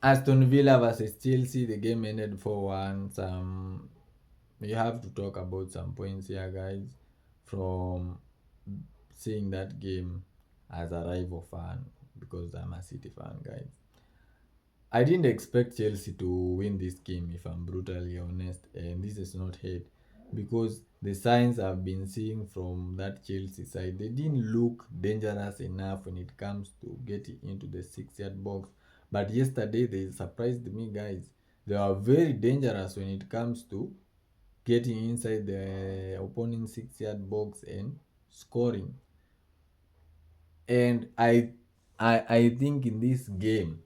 Astonvilla versus Chelsea, the game ended 4-1. You have to talk about some points here, guys, from seeing that game as a rival fan because I'm a City fan, guys. I didn't expect Chelsea to win this game, if I'm brutally honest, and this is not hate because the signs I've been seeing from that Chelsea side, they didn't look dangerous enough when it comes to getting into the 6 yard box. But yesterday they surprised me, guys. They are very dangerous when it comes to getting inside the opponent 6 yard box and scoring. And I think in this game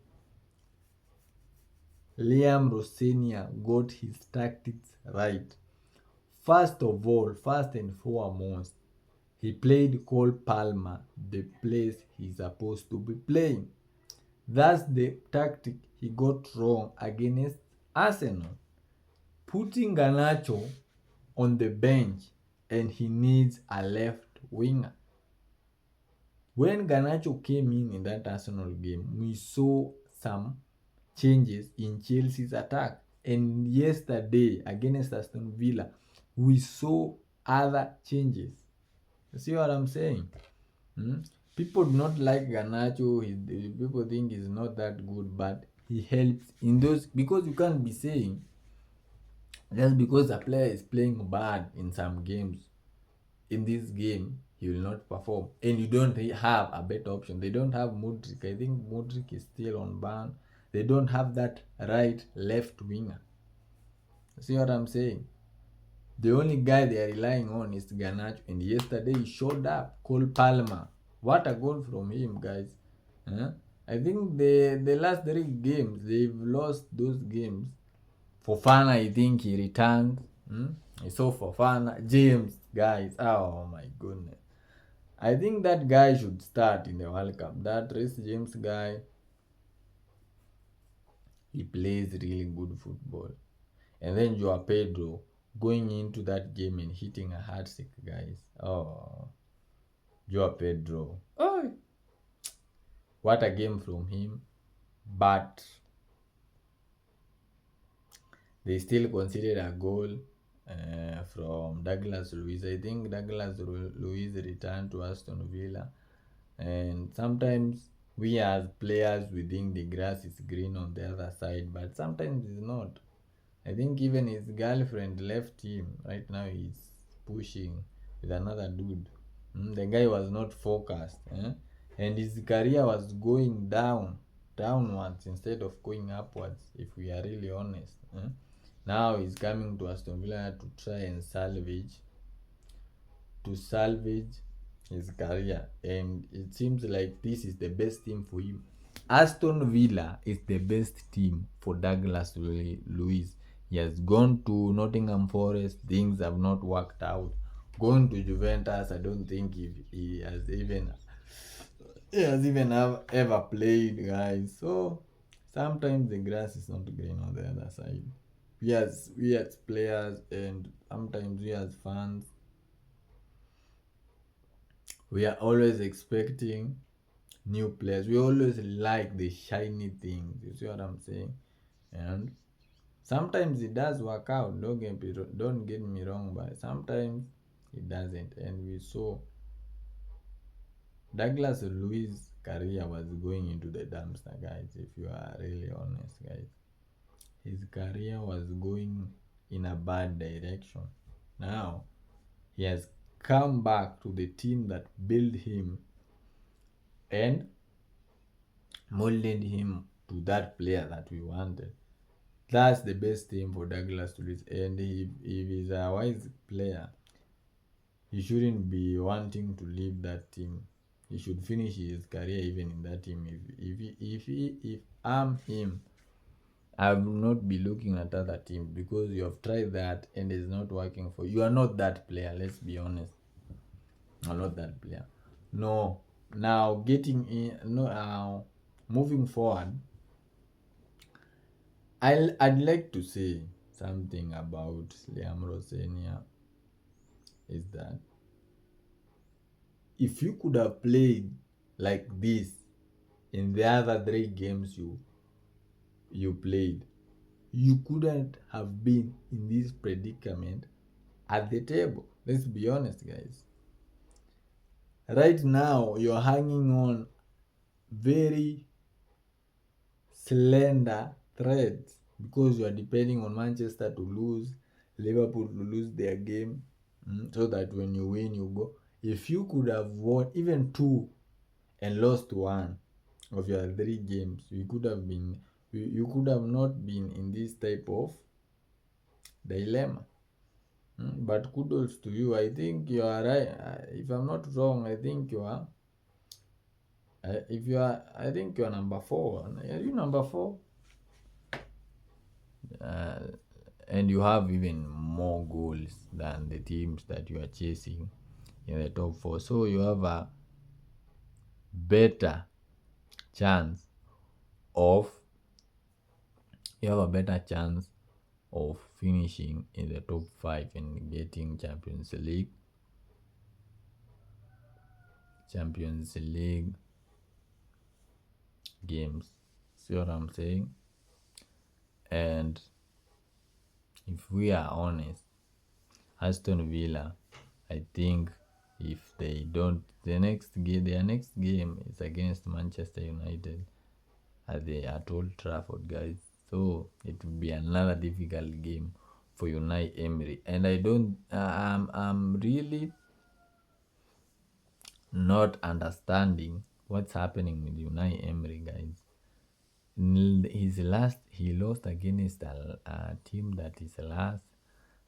Liam Rosenia got his tactics right. First of all, first and foremost, he played Cole Palmer the place he's supposed to be playing. That's the tactic he got wrong against Arsenal. Putting Garnacho on the bench and he needs a left winger. When Garnacho came in that Arsenal game, we saw some changes in Chelsea's attack. And yesterday against Aston Villa, we saw other changes. You see what I'm saying? Hmm? People do not like Garnacho. People think he's not that good, but he helps in those because you can't be saying just because a player is playing bad in some games, in this game he will not perform, and you don't have a better option. They don't have Modric. I think Modric is still on ban. They don't have that right left winger. See what I'm saying? The only guy they are relying on is Garnacho, and yesterday he showed up. Cole Palmer, what a goal from him, guys. Huh? I think the last 3 games they've lost those games. Fofana, I think he returned. I saw Fofana. James, guys, oh my goodness. I think that guy should start in the World Cup. That Reece James guy, he plays really good football. And then Joao Pedro going into that game and hitting a hat trick, guys. Oh, Joao Pedro. Oh, what a game from him. But they still considered a goal from Douglas Luiz. I think Douglas Luiz returned to Aston Villa. And sometimes we as players we think the grass is green on the other side, but sometimes it's not. I think even his girlfriend left him. Right now he's pushing with another dude. The guy was not focused, and his career was going downwards instead of going upwards. If we are really honest, now he's coming to Aston Villa to try and salvage his career, and it seems like this is the best team for him. Aston Villa is the best team for Douglas Luiz. He has gone to Nottingham Forest, things have not worked out. Going to Juventus, I don't think he has even ever played, guys. So sometimes the grass is not green on the other side. We as players and sometimes we as fans, we are always expecting new players. We always like the shiny things. You see what I'm saying? And sometimes it does work out. Don't get me wrong, but sometimes it doesn't. And we saw Douglas Luiz's career was going into the dumpster, guys. If you are really honest, guys, his career was going in a bad direction. Now he has come back to the team that built him and molded him to that player that we wanted. That's the best team for Douglas Luiz. And if he's a wise player, he shouldn't be wanting to leave that team. He should finish his career even in that team. If I'm him, I will not be looking at other teams because you have tried that and it's not working for you. You are not that player. Let's be honest. You are not that player. No. Now getting in. No. Now moving forward, I'd like to say something about Liam Rosenia is that if you could have played like this in the other 3 games you played, you couldn't have been in this predicament at the table. Let's be honest, guys. Right now, you're hanging on very slender threads because you are depending on Manchester to lose, Liverpool to lose their game, so that when you win, you go. If you could have won even two and lost one of your three games, you could have been, you could have not been in this type of dilemma. But kudos to you. I think you are right. If I'm not wrong, I think you are. If you are, I think you are number four. Are you number four? Uh, and you have even more goals than the teams that you are chasing in the top four. So you have a better chance of of finishing in the top five and getting Champions League games. See what I'm saying? And if we are honest, Aston Villa, I think if they don't, their next game is against Manchester United at Old Trafford, guys. So it will be another difficult game for Unai Emery, and I don't, I'm really not understanding what's happening with Unai Emery, guys. He lost against a team that is last.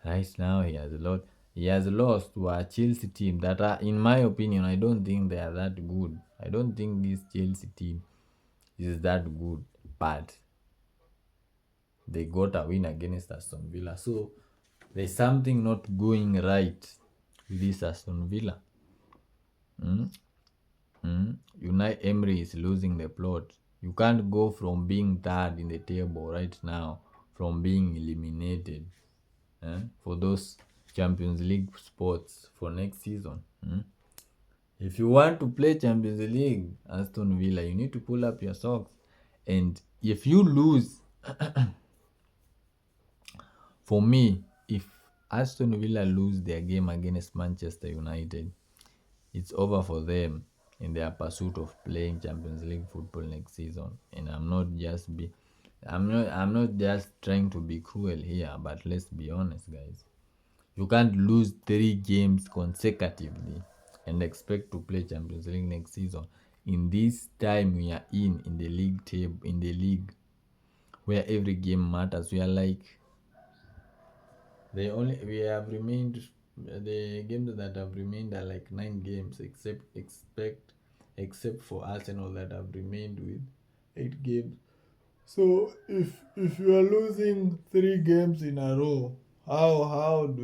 Right now, He has lost to a Chelsea team that are, in my opinion, I don't think they are that good. I don't think this Chelsea team is that good, but they got a win against Aston Villa. So there's something not going right with this Aston Villa. Unai Emery is losing the plot. You can't go from being third in the table right now, from being eliminated for those Champions League spots for next season. If you want to play Champions League, Aston Villa, you need to pull up your socks. And if you lose, for me, if Aston Villa lose their game against Manchester United, it's over for them in their pursuit of playing Champions League football next season. And I'm not just trying to be cruel here, but let's be honest, guys. You can't lose 3 games consecutively and expect to play Champions League next season. In this time we are in the league table, in the league where every game matters, we are like we have remained, the games that have remained are like 9 games, except for Arsenal that have remained with 8 games. So if you are losing 3 games in a row, how do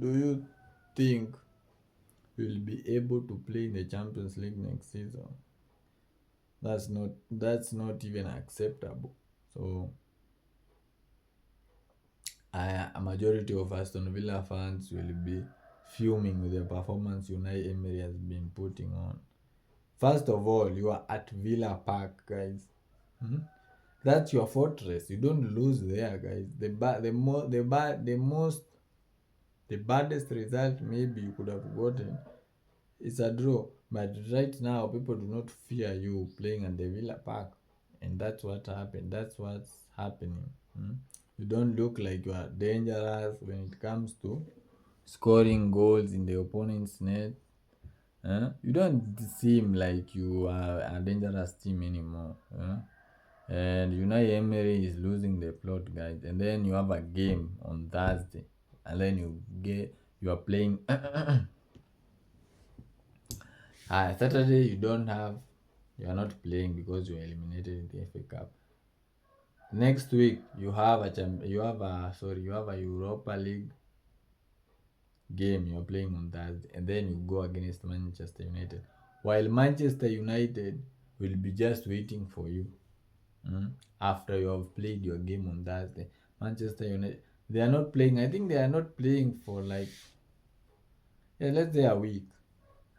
you think you'll be able to play in the Champions League next season? That's not even acceptable. So a majority of Aston Villa fans will be fuming with the performance Unai Emery has been putting on. First of all, you are at Villa Park, guys. That's your fortress. You don't lose there, guys. The baddest result maybe you could have gotten is a draw. But right now, people do not fear you playing at the Villa Park, and that's what happened. That's what's happening. You don't look like you are dangerous when it comes to scoring goals in the opponent's net. You don't seem like you are a dangerous team anymore. And Unai Emery is losing the plot, guys. And then you have a game on Thursday, and then you are playing. Saturday you are not playing because you are eliminated in the FA Cup. Next week you have a Europa League game you are playing on Thursday, and then you go against Manchester United. While Manchester United will be just waiting for you after you have played your game on Thursday. Manchester United, they are not playing. I think they are not playing for like, let's say a week,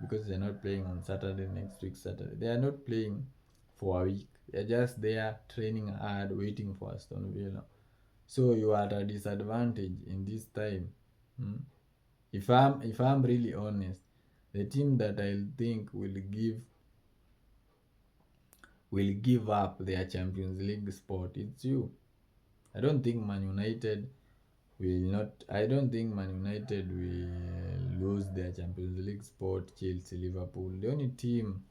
because they're not playing on Saturday, next week Saturday. They are not playing for a week. They're just there training hard, waiting for Astonvilla. So you are at a disadvantage in this time. Hmm? If I'm really honest, the team that I think will give up their Champions League spot, it's you. I don't think Man United will not. I don't think Man United will lose their Champions League spot. Chelsea, Liverpool. The only team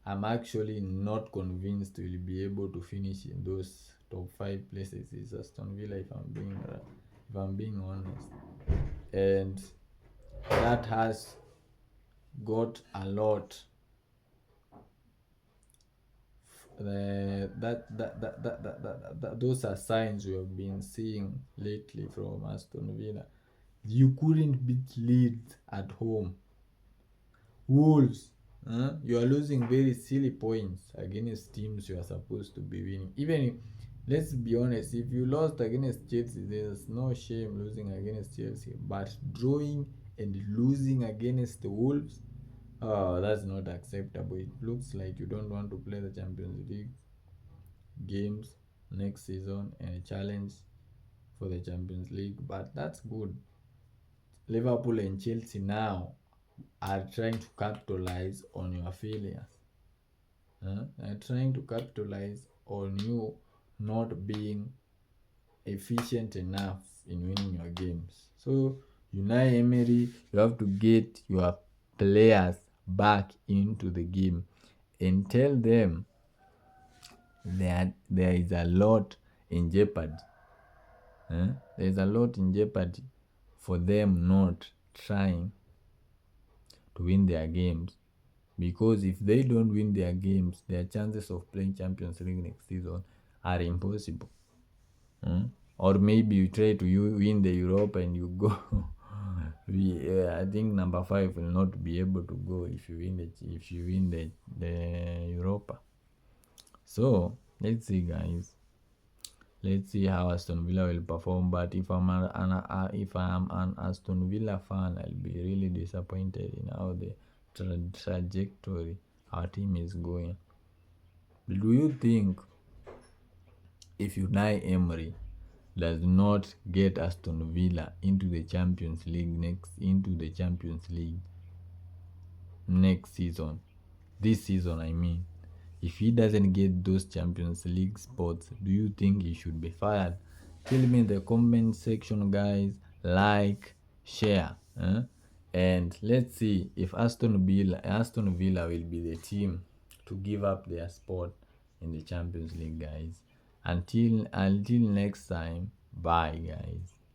I'm actually not convinced will be able to finish in those top five places is Aston Villa. If I'm being honest, and that has got a lot. Those are signs we have been seeing lately from Aston Villa. You couldn't beat Leeds at home. Wolves, you are losing very silly points against teams you are supposed to be winning. Even if, let's be honest, if you lost against Chelsea, there's no shame losing against Chelsea. But drawing and losing against the Wolves, oh, that's not acceptable. It looks like you don't want to play the Champions League games next season and a challenge for the Champions League. But that's good. Liverpool and Chelsea now are trying to capitalize on your failures. They're trying to capitalize on you not being efficient enough in winning your games. So, Unai Emery, you have to get your players back into the game and tell them that there is a lot in jeopardy. There is a lot in jeopardy for them not trying to win their games, because if they don't win their games, their chances of playing Champions League next season are impossible. Or maybe you try to win the Europa and you go. I think number 5 will not be able to go if you win the Europa. So let's see, guys. Let's see how Aston Villa will perform. But if I'm an Aston Villa fan, I'll be really disappointed in how the trajectory our team is going. Do you think if Unai Emery does not get Aston Villa into the Champions League next season, this season I mean, if he doesn't get those Champions League spots, do you think he should be fired? Tell me in the comment section, guys. Like, share, and let's see if Aston Villa will be the team to give up their spot in the Champions League, guys. Until next time, bye, guys.